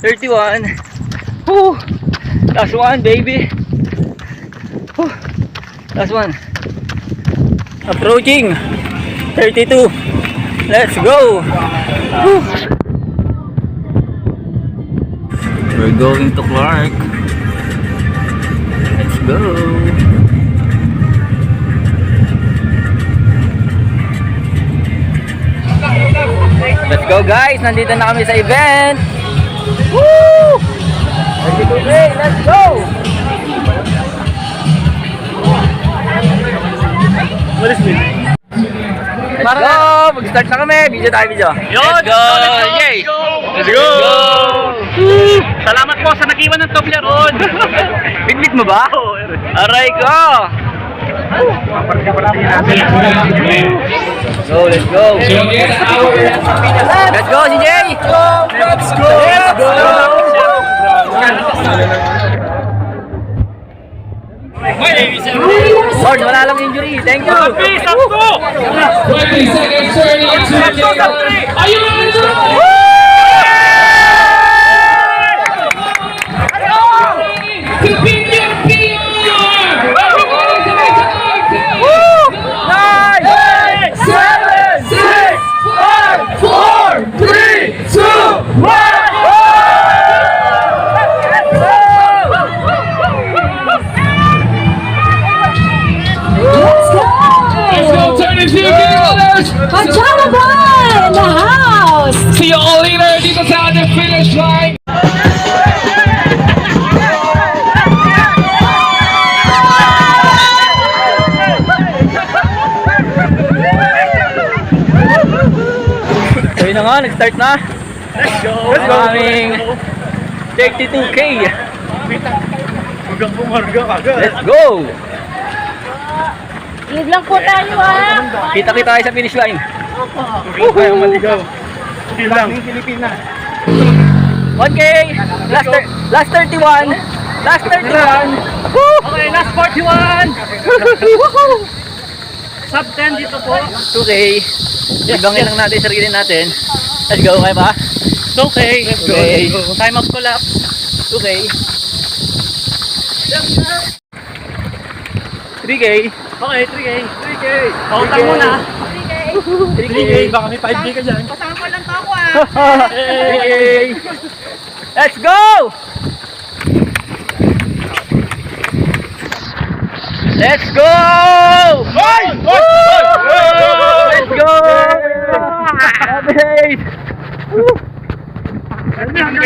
31. Woo! Last one, baby. Woo! Last one. Approaching 32. Let's go. Woo! We're going to Clark. Let's go. Let's go guys, nandito na kami sa event. Woo! Okay, let's go. Let's go, mag-start na kami. Video tayo, video. Let's go. Yay. Let's go. Salamat po sa nag-iwan ng Toblerone. Bitbit mo ba? Aray ko. Go, let's go. Let's go, CJ. Let's go. Let's go. Lord, wala lang injury. Thank you. 20 seconds turning into Are you ready to go? Pachalaba in the house! See you all later dito sa ating finish line! So yun na nga, nag-start na. Let's go! Let's go! Aming 32K! Let's go! Leave lang po tayo Kita-kita tayo sa finish line. Kaya maligaw. Hindi lang. Pilipinas. 1K! Last 31! Last 31! Woo! Okay, last 41. Sub 10 dito po. 2K! Ibangin lang natin sarili natin. Let's go, kaya ba? Okay. Let's go. Okay. Time up collapse. 2K! 3K! Okay, 3K. 3K! Pautang muna. 3K! Baka may 5K ka dyan. Kasama lang to ako 3K! Let's go! Let's go! Let's go! Amazing!